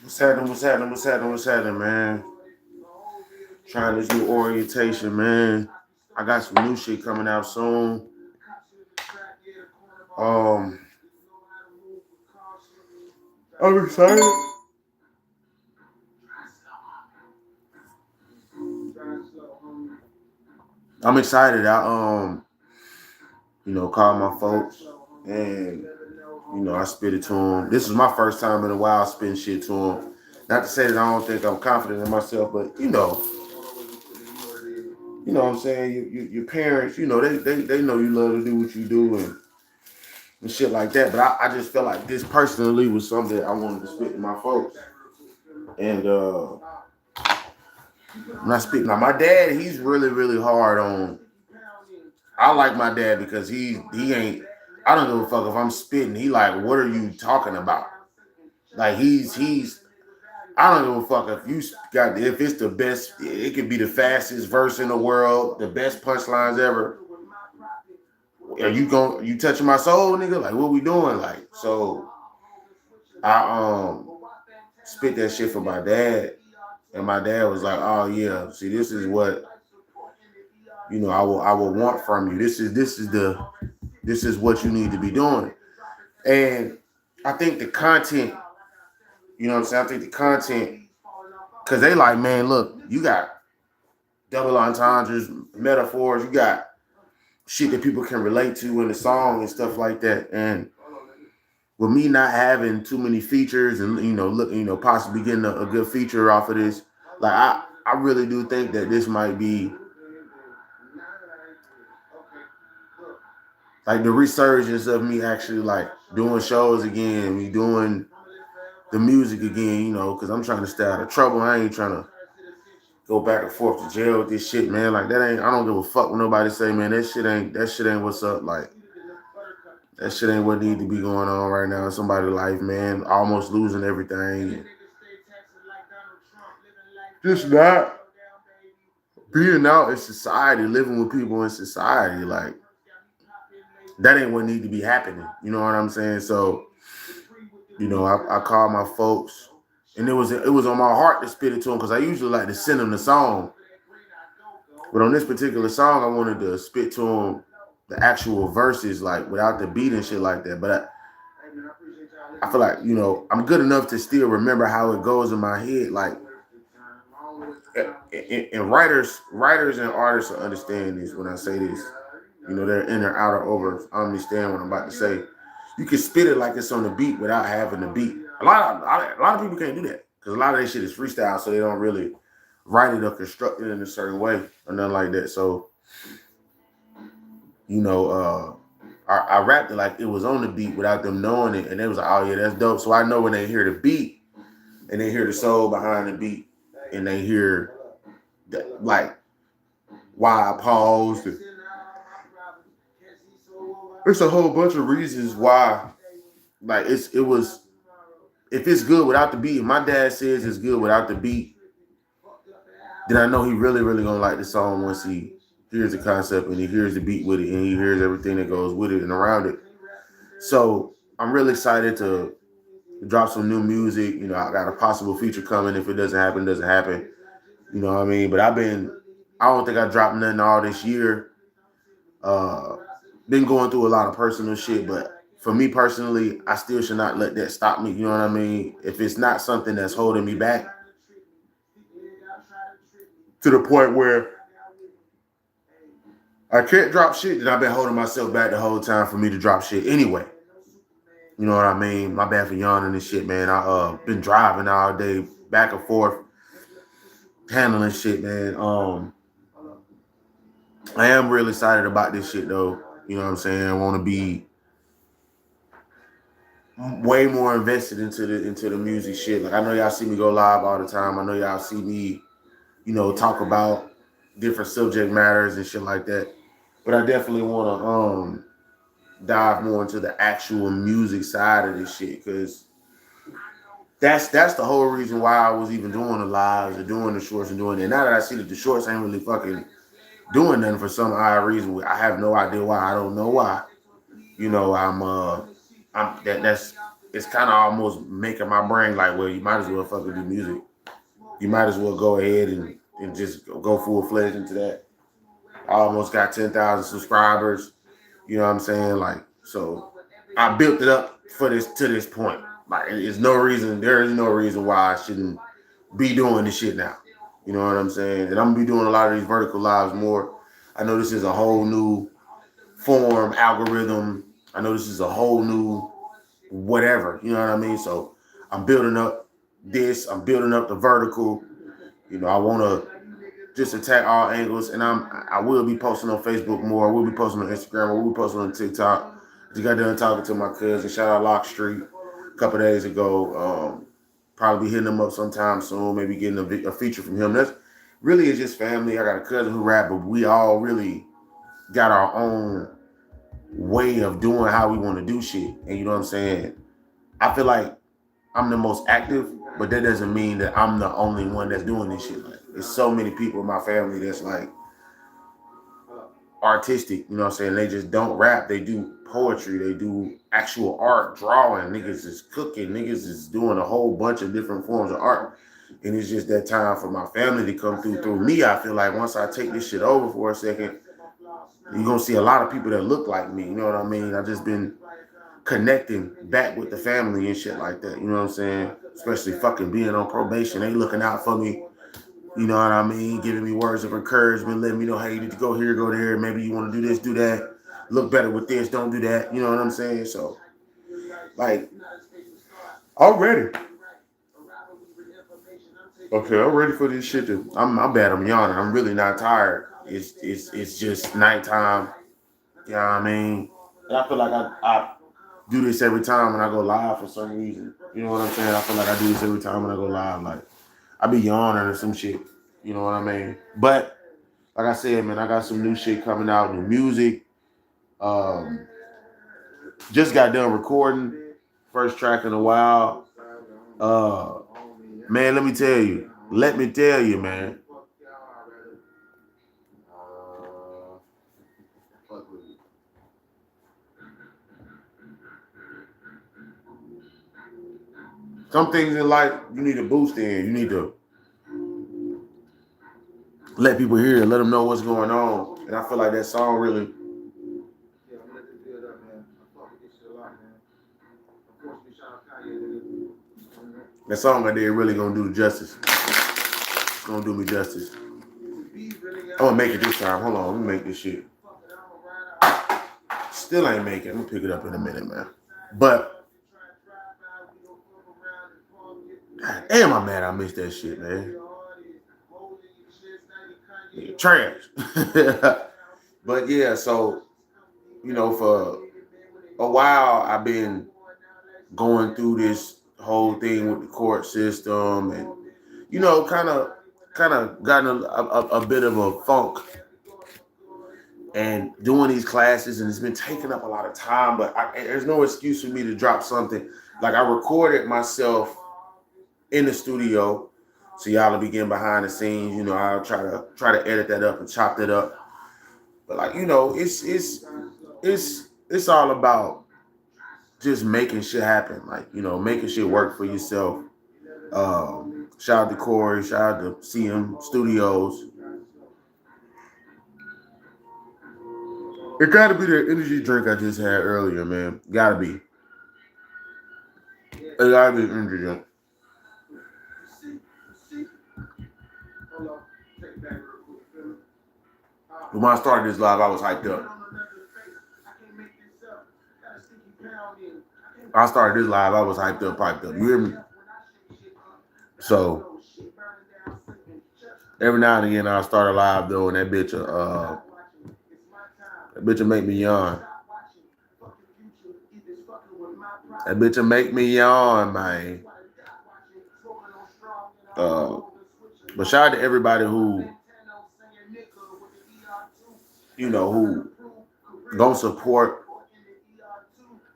What's happening? What's happening? What's happening? What's happening, man? Trying this new orientation, man. I got some new shit coming out soon. Um, I'm excited. I'm excited. Called my folks and I spit it to them. This is my first time in a while spitting shit to them. Not to say that I don't think I'm confident in myself, but what I'm saying. Your parents, they know you love to do what you do and shit like that. But I just felt like this personally was something that I wanted to spit to my folks. And when I speak now, my dad, he's really, really hard on. I like my dad because he ain't. I don't give a fuck if I'm spitting. He like, what are you talking about? Like he's. I don't give a fuck if it's the best. It could be the fastest verse in the world, the best punchlines ever. Are you touching my soul, nigga? Like what we doing? Like so. I spit that shit for my dad, and my dad was like, "Oh yeah, see, this is what I will want from you. This is what you need to be doing." And I think the content, what I'm saying. I think the content, because they like, man, look, you got double entendres, metaphors, you got shit that people can relate to in the song and stuff like that, and with me not having too many features and possibly getting a good feature off of this, like I really do think that this might be like the resurgence of me actually like doing shows again, me doing the music again, because I'm trying to stay out of trouble. I ain't trying to go back and forth to jail with this shit, man. Like that ain't. I don't give a fuck when nobody say, man, that shit ain't what's up. Like that shit ain't what need to be going on right now in somebody's life, man. Almost losing everything. Just not being out in society, living with people in society, like that ain't what need to be happening. You know what I'm saying? So, I called my folks, and it was on my heart to spit it to them because I usually like to send them the song, but on this particular song, I wanted to spit to them the actual verses, like without the beat and shit like that. But I feel like I'm good enough to still remember how it goes in my head, like. And writers and artists will understand this when I say this. They're inner, outer, over. I understand what I'm about to say. You can spit it like it's on the beat without having the beat. A lot of people can't do that because a lot of that shit is freestyle, so they don't really write it or construct it in a certain way or nothing like that. So, you know, I rapped it like it was on the beat without them knowing it, and they was like, "Oh yeah, that's dope." So I know when they hear the beat and they hear the soul behind the beat, and they hear that, like why I paused. There's a whole bunch of reasons why. Like it was if it's good without the beat. If my dad says it's good without the beat, then I know he really really gonna like the song once he hears the concept and he hears the beat with it and he hears everything that goes with it and around it. So I'm really excited to drop some new music. I got a possible feature coming. If it doesn't happen, it doesn't happen. You know what I mean? But I don't think I dropped nothing all this year. Uh, been going through a lot of personal shit, but for me personally, I still should not let that stop me. You know what I mean? If it's not something that's holding me back to the point where I can't drop shit, then I've been holding myself back the whole time for me to drop shit anyway. You know what I mean? My bad for yawning and shit, man. I been driving all day back and forth, handling shit, man. I am real excited about this shit though. You know what I'm saying? I want to be way more invested into the music shit. Like I know y'all see me go live all the time. I know y'all see me, talk about different subject matters and shit like that. But I definitely want to dive more into the actual music side of this shit because that's the whole reason why I was even doing the lives or doing the shorts and doing it. Now that I see that the shorts ain't really fucking doing nothing for some odd reason, I have no idea why. I don't know why. I'm that's it's kind of almost making my brain like, well, you might as well fucking do music. You might as well go ahead and just go full fledged into that. I almost got 10,000 subscribers. You know what I'm saying? Like, so I built it up for this to this point. Like, there's no reason. There is no reason why I shouldn't be doing this shit now. You know what I'm saying? And I'm gonna be doing a lot of these vertical lives more. I know this is a whole new form, algorithm. I know this is a whole new whatever. You know what I mean? So I'm building up this. I'm building up the vertical. You know, I want to just attack all angles, and I will be posting on Facebook more. I will be posting on Instagram. I will be posting on TikTok. Just got done talking to my cousin. Shout out Lock Street a couple of days ago. Probably hitting him up sometime soon. Maybe getting a feature from him. That's really is just family. I got a cousin who rap, but we all really got our own way of doing how we want to do shit. And you know what I'm saying? I feel like I'm the most active, but that doesn't mean that I'm the only one that's doing this shit. Like, there's so many people in my family that's like artistic, you know what I'm saying? They just don't rap. They do poetry. They do actual art, drawing. Niggas is cooking. Niggas is doing a whole bunch of different forms of art. And it's just that time for my family to come through me. I feel like once I take this shit over for a second, you're going to see a lot of people that look like me. You know what I mean? I've just been connecting back with the family and shit like that. You know what I'm saying? Especially fucking being on probation. They looking out for me. You know what I mean? Giving me words of encouragement, letting me know, hey, you need to go here, go there. Maybe you want to do this, do that. Look better with this, don't do that. You know what I'm saying? So, like, already. Okay, I'm ready for this shit. I'm bad. I'm yawning. I'm really not tired. It's just nighttime. You know what I mean? And I feel like I do this every time when I go live for some reason. You know what I'm saying? I feel like I do this every time when I go live. Like, I be yawning or some shit. You know what I mean? But like I said, man, I got some new shit coming out, new music. Um, just got done recording first track in a while. Man, let me tell you. Let me tell you, man. Some things in life you need to boost in. You need to let people hear it, let them know what's going on. And I feel like that song really. That song I did really gonna do justice. It's gonna do me justice. I'm gonna make it this time. Hold on, let me make this shit. Still ain't make it. I'm gonna pick it up in a minute, man. But God damn, I'm mad I missed that shit, man. Trash. But yeah, so you know, for a while I've been going through this whole thing with the court system, and you know, kind of gotten a bit of a funk and doing these classes, and it's been taking up a lot of time. But there's no excuse for me to drop something. Like, I recorded myself in the studio, so y'all will be getting behind the scenes. You know, I'll try to edit that up and chop that up. But like, you know, it's all about just making shit happen. Like, you know, making shit work for yourself. Shout out to Corey. Shout out to CM Studios. It gotta be the energy drink I just had earlier, man. Gotta be. It gotta be an energy drink. When I started this live, I was hyped up. I started this live, I was hyped up, piped up. You hear me? So every now and again, I'll start a live though, and that bitch will make me yawn. That bitch will make me yawn, man. But shout out to everybody who, you know, who gonna support.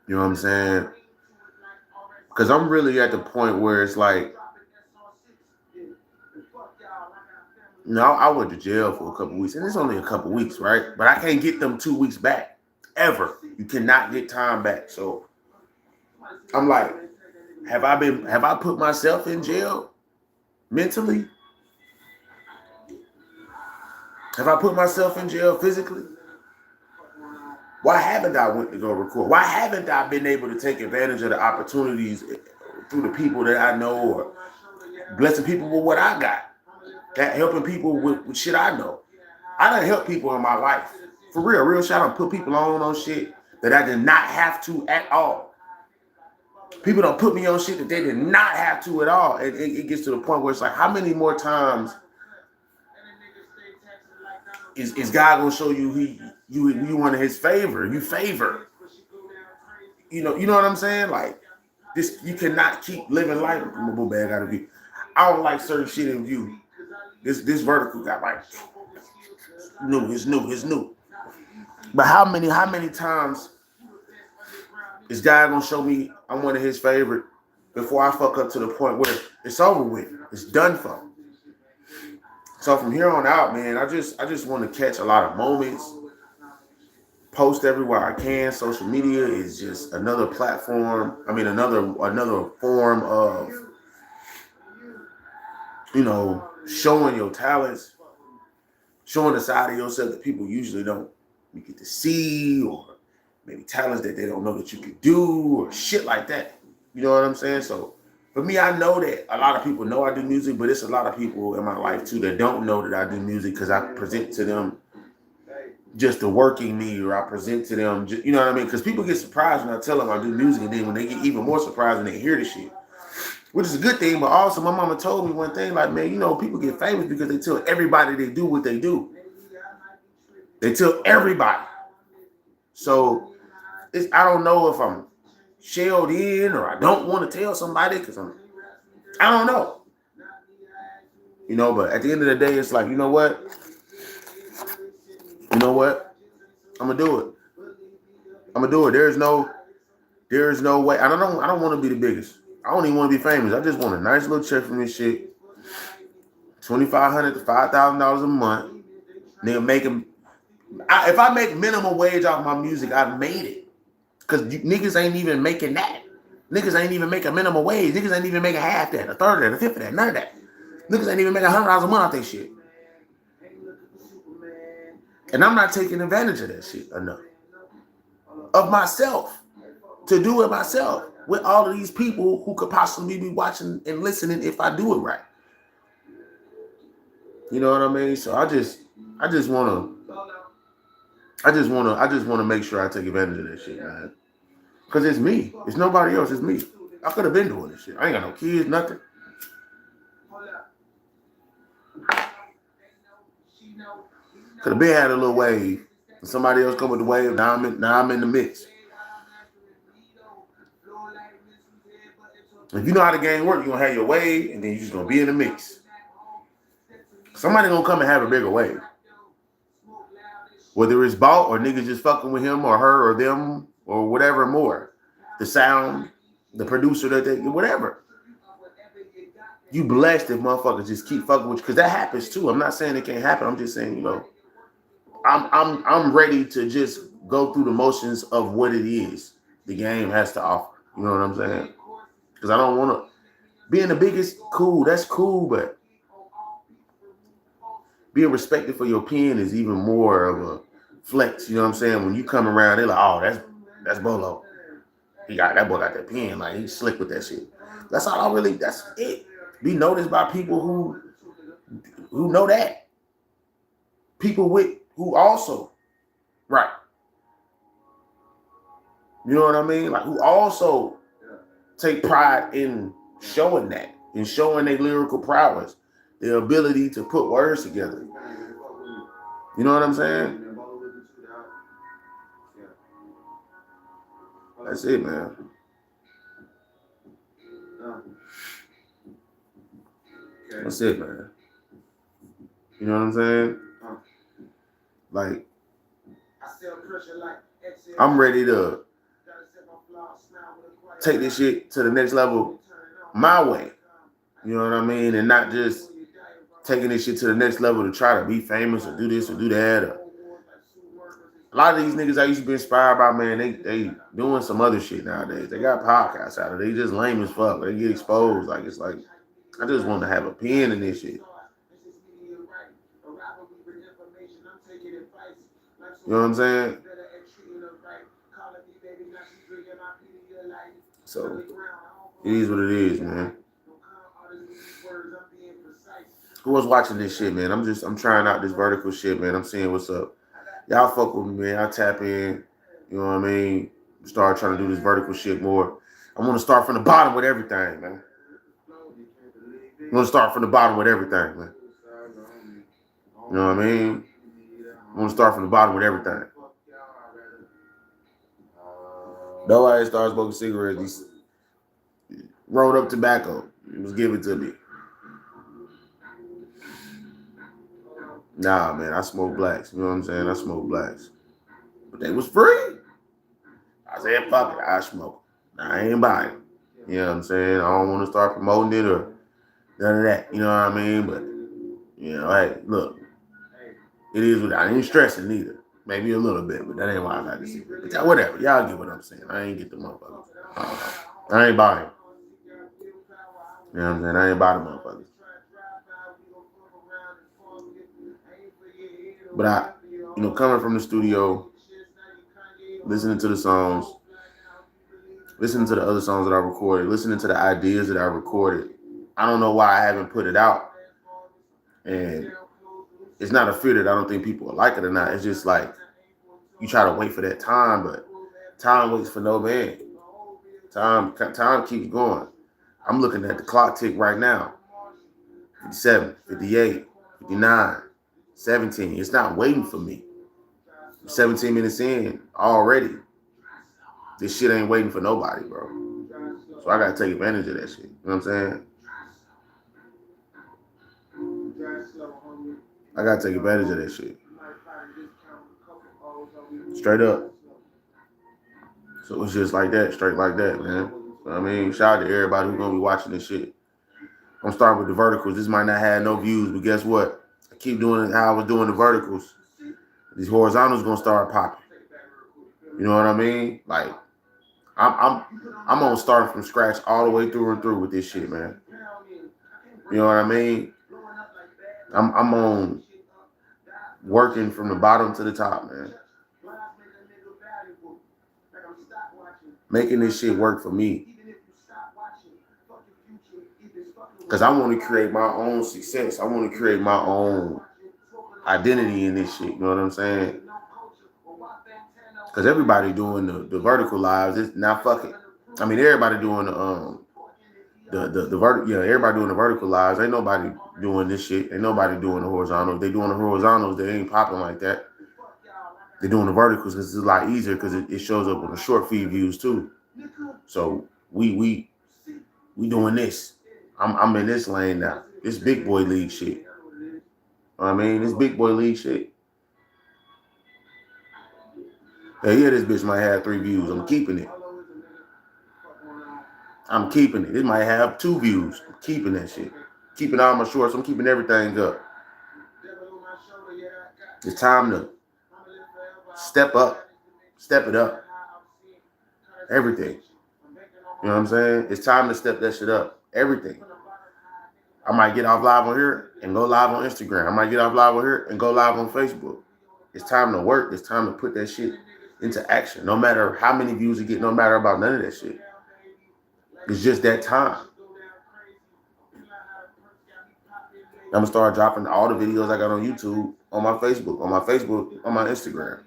You know what I'm saying? Because I'm really at the point where it's like, you know, I went to jail for a couple weeks, and it's only a couple weeks, right? But I can't get them 2 weeks back, ever. You cannot get time back. So I'm like, Have I put myself in jail mentally? Have I put myself in jail physically? Why haven't I went to go record? Why haven't I been able to take advantage of the opportunities through the people that I know, or blessing people with what I got, that helping people with shit I know? I done help people in my life. For real shit. I done put people on shit that I did not have to at all. People don't put me on shit that they did not have to at all. And it gets to the point where it's like, how many more times is God gonna show you you want his favor? You favor. You know what I'm saying? Like this, you cannot keep living life. Bad gotta be. I don't like certain shit in view. This vertical got like it's new. But how many times is God gonna show me I'm one of his favorite before I fuck up to the point where it's over with, it's done for? So from here on out, man, I just want to catch a lot of moments, post everywhere I can. Social media is just another platform. I mean, another form of, showing your talents, showing the side of yourself that people usually don't get to see, or maybe talents that they don't know that you could do, or shit like that. You know what I'm saying? So for me, I know that a lot of people know I do music, but it's a lot of people in my life too that don't know that I do music because I present to them just the working me, or I present to them, you know what I mean? Because people get surprised when I tell them I do music, and then when they get even more surprised when they hear the shit, which is a good thing. But also, my mama told me one thing, like, man, people get famous because they tell everybody they do what they do. They tell everybody. So I don't know if I'm shelled in or I don't want to tell somebody because I don't know. But at the end of the day, it's like, you know what? I'm gonna do it. There is no way. I don't want to be the biggest. I don't even want to be famous. I just want a nice little check from this shit. $2,500 to $5,000 a month. Nigga if I make minimum wage off my music, I've made it. Cause niggas ain't even making that. Niggas ain't even making minimum wage. Niggas ain't even making half that, a third of that, a fifth of that, none of that. Niggas ain't even making $100 a month off that shit. And I'm not taking advantage of that shit enough. Of myself. To do it myself. With all of these people who could possibly be watching and listening if I do it right. You know what I mean? So I just wanna make sure I take advantage of that shit, man. Cause it's me. It's nobody else. It's me. I could have been doing this shit. I ain't got no kids, nothing. Could have been had a little wave. And somebody else come with the wave. Now I'm in the mix. If you know how the game works, you're gonna have your wave, and then you're just gonna be in the mix. Somebody gonna come and have a bigger wave. Whether it's bought or niggas just fucking with him or her or them or whatever more. The sound, the producer, whatever. You blessed if motherfuckers just keep fucking with you, because that happens too. I'm not saying it can't happen. I'm just saying, I'm ready to just go through the motions of what it is the game has to offer. You know what I'm saying? Because I don't want to. Being the biggest, cool, that's cool, but being respected for your pen is even more of a flex. You know what I'm saying? When you come around, they're like, oh, that's Bolo. That boy got that pen. Like, he's slick with that shit. That's it. Be noticed by people who know that. People who also, right. You know what I mean? Like, who also take pride in showing that, in showing their lyrical prowess, their ability to put words together. You know what I'm saying? That's it, man. That's it, man. You know what I'm saying? Like, I'm ready to take this shit to the next level my way. You know what I mean? And not just taking this shit to the next level to try to be famous or do this or do that. A lot of these niggas I used to be inspired by, man, they doing some other shit nowadays. They got podcasts out of it. They just lame as fuck. They get exposed. Like, it's like, I just want to have a pen in this shit. You know what I'm saying? So, it is what it is, man. Who was watching this shit, man? I'm trying out this vertical shit, man. I'm seeing what's up. Y'all fuck with me, man. Y'all tap in. You know what I mean? Start trying to do this vertical shit more. I want to start from the bottom with everything, man. I want to start from the bottom with everything, man. You know what I mean? I want to start from the bottom with everything. Nobody started smoking cigarettes. He rolled up tobacco. It was given to me. Nah, man, I smoke blacks. You know what I'm saying? I smoke blacks. But they was free. I said, fuck it, I smoke. I ain't buying it. You know what I'm saying? I don't want to start promoting it or none of that. You know what I mean? But, you know, hey, look. It is what I ain't stressing neither. Maybe a little bit, but that ain't why I got to see. But whatever. Y'all get what I'm saying. I ain't get the motherfuckers. I ain't buying. You know what I'm saying? I ain't buy the motherfuckers. But I, you know, coming from the studio, listening to the songs, listening to the other songs that I recorded, listening to the ideas that I recorded, I don't know why I haven't put it out. And it's not a fear that I don't think people will like it or not. It's just like you try to wait for that time, but time waits for no man. Time keeps going. I'm looking at the clock tick right now. 57, 58, 59, 17. It's not waiting for me. 17 minutes in already. This shit ain't waiting for nobody, bro. So I gotta take advantage of that shit. You know what I'm saying? I gotta take advantage of that shit. Straight up. So it's just like that, straight like that, man. You know what I mean? Shout out to everybody who's gonna be watching this shit. I'm starting with the verticals. This might not have no views, but guess what? I keep doing it how I was doing the verticals. These horizontals gonna start popping. You know what I mean? Like, I'm gonna start from scratch all the way through and through with this shit, man. You know what I mean? I'm on working from the bottom to the top, man. Making this shit work for me. Because I want to create my own success. I want to create my own identity in this shit. You know what I'm saying? Because everybody doing the vertical lives. It's not fucking. I mean, everybody doing the vertical. Yeah, everybody doing the vertical lives. Ain't nobody doing this shit. Ain't nobody doing the horizontals. They doing the horizontals. They ain't popping like that. They're doing the verticals because it's a lot easier because it shows up on the short feed views too. So we doing this. I'm in this lane now. This big boy league shit. You know what I mean? This big boy league shit. Yeah, this bitch might have 3 views. I'm keeping it. I'm keeping it. It might have 2 views. I'm keeping that shit. Keeping all my shorts. I'm keeping everything up. It's time to step up. Step it up. Everything. You know what I'm saying? It's time to step that shit up. Everything. I might get off live on here and go live on Instagram. I might get off live on here and go live on Facebook. It's time to work. It's time to put that shit into action. No matter how many views you get, no matter about none of that shit. It's just that time. I'm going to start dropping all the videos I got on YouTube on my Facebook, on my Instagram.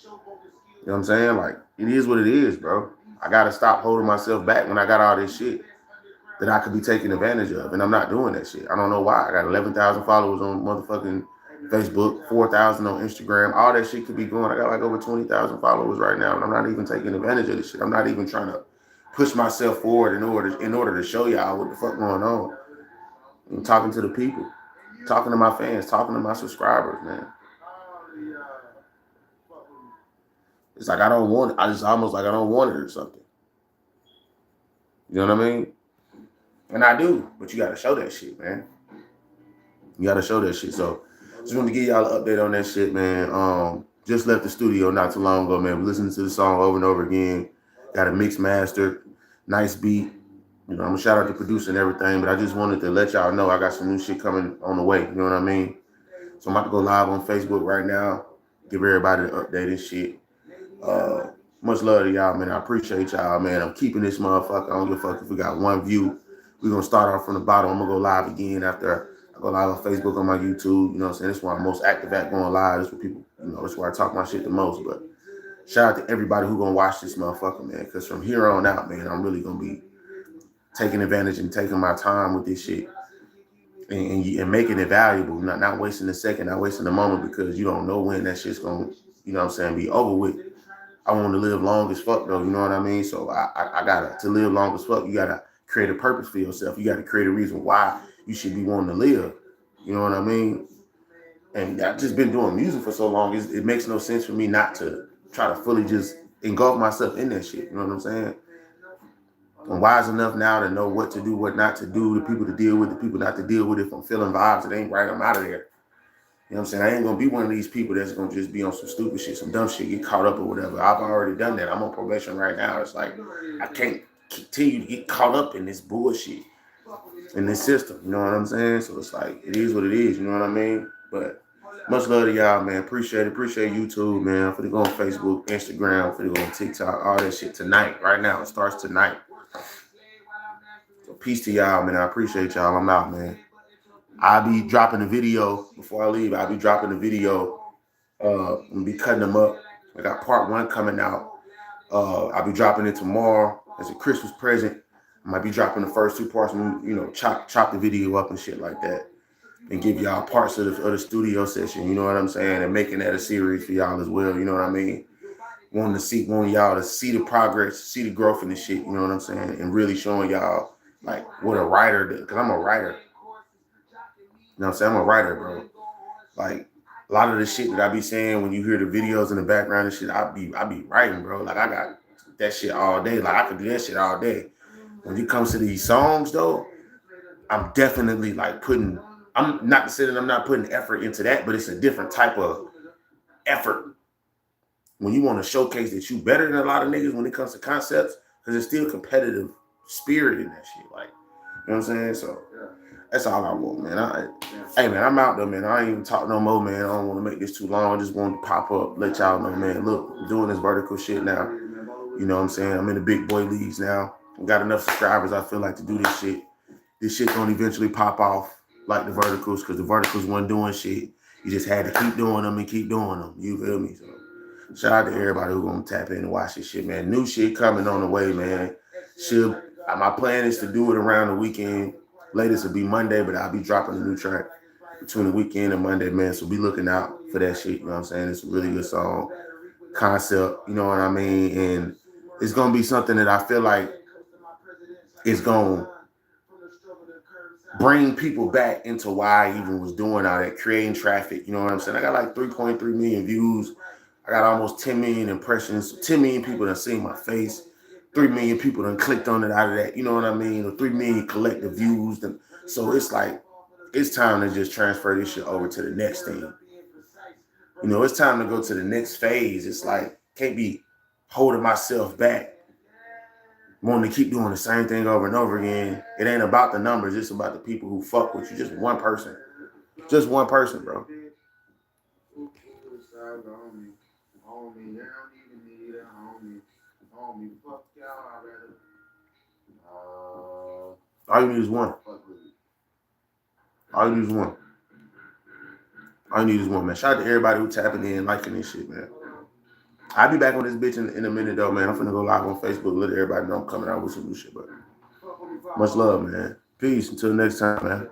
You know what I'm saying? Like, it is what it is, bro. I got to stop holding myself back when I got all this shit that I could be taking advantage of. And I'm not doing that shit. I don't know why. I got 11,000 followers on motherfucking Facebook, 4,000 on Instagram. All that shit could be going. I got like over 20,000 followers right now. And I'm not even taking advantage of this shit. I'm not even trying to push myself forward in order to show y'all what the fuck going on. I'm talking to the people. Talking to my fans. Talking to my subscribers, man. It's like I don't want it. It's almost like I don't want it or something. You know what I mean? And I do, but you gotta show that shit, man. You gotta show that shit. So just want to give y'all an update on that shit, man. Just left the studio not too long ago, man. Listening to the song over and over again. Got a mixed master, nice beat. You know, I'm gonna shout out the producer and everything, but I just wanted to let y'all know I got some new shit coming on the way. You know what I mean? So I'm about to go live on Facebook right now. Give everybody the update and shit. Uh, much love to y'all, man. I appreciate y'all, man. I'm keeping this motherfucker. I don't give a fuck if we got one view. We're gonna start off from the bottom. I'm gonna go live again after I go live on Facebook, on my YouTube. You know what I'm saying? That's where I'm most active at going live. That's where people, you know, that's where I talk my shit the most. But shout out to everybody who gonna watch this motherfucker, man. Cause from here on out, man, I'm really gonna be taking advantage and taking my time with this shit and making it valuable, not wasting a second, not wasting a moment, because you don't know when that shit's gonna, you know what I'm saying, be over with. I want to live long as fuck though, you know what I mean? So I gotta, to live long as fuck, you gotta create a purpose for yourself. You gotta create a reason why you should be wanting to live. You know what I mean? And I've just been doing music for so long, it makes no sense for me not to try to fully just engulf myself in that shit. You know what I'm saying? I'm wise enough now to know what to do, what not to do, the people to deal with, the people not to deal with. If I'm feeling vibes, it ain't right, I'm out of there. You know what I'm saying? I ain't gonna be one of these people that's gonna just be on some stupid shit, some dumb shit, get caught up or whatever. I've already done that. I'm on probation right now. It's like I can't continue to get caught up in this bullshit, in this system. You know what I'm saying? So it's like it is what it is. You know what I mean? But much love to y'all, man. Appreciate it. Appreciate YouTube, man. I'm finna go on Facebook, Instagram. I'm finna go on TikTok. All that shit tonight, right now. It starts tonight. So peace to y'all, man. I appreciate y'all. I'm out, man. I'll be dropping a video before I leave. I'll be dropping a video. I'm be cutting them up. I got part 1 coming out. I'll be dropping it tomorrow as a Christmas present. I might be dropping the first 2 parts and, you know, chop the video up and shit like that, and give y'all parts of the studio session. You know what I'm saying? And making that a series for y'all as well. You know what I mean? Wanting y'all to see the progress, see the growth in the shit. You know what I'm saying? And really showing y'all like what a writer does. Cause I'm a writer. You know what I'm saying? I'm a writer, bro. Like a lot of the shit that I be saying when you hear the videos in the background and shit, I be writing, bro. Like I got that shit all day. Like I could do that shit all day. When it comes to these songs though, I'm definitely like I'm not to say that I'm not putting effort into that, but it's a different type of effort. When you want to showcase that you better than a lot of niggas when it comes to concepts, because there's still competitive spirit in that shit. Like, you know what I'm saying? So that's all I want, man. Hey, man, I'm out there, man. I ain't even talk no more, man. I don't want to make this too long. I just wanted to pop up, let y'all know, man. Look, I'm doing this vertical shit now. You know what I'm saying? I'm in the big boy leagues now. I got enough subscribers, I feel like, to do this shit. This shit gonna eventually pop off like the verticals, because the verticals wasn't doing shit. You just had to keep doing them and keep doing them. You feel me? So shout out to everybody who gonna tap in and watch this shit, man. New shit coming on the way, man. My plan is to do it around the weekend. Latest will be Monday, but I'll be dropping a new track between the weekend and Monday, man. So be looking out for that shit. You know what I'm saying? It's a really good song, concept. You know what I mean? And it's gonna be something that I feel like it's gonna bring people back into why I even was doing all that, creating traffic. You know what I'm saying? I got like 3.3 million views. I got almost 10 million impressions. 10 million people that seen my face. 3 million people done clicked on it out of that. You know what I mean? Or 3 million collective views. So it's like, it's time to just transfer this shit over to the next thing. You know, it's time to go to the next phase. It's like, can't be holding myself back, wanting to keep doing the same thing over and over again. It ain't about the numbers. It's about the people who fuck with you. Just one person. Just one person, bro. All you need is one. All you need is one. All you need is one, man. Shout out to everybody who tapping in, liking this shit, man. I'll be back on this bitch in a minute, though, man. I'm finna go live on Facebook, let everybody know I'm coming out with some new shit, but much love, man. Peace. Until next time, man.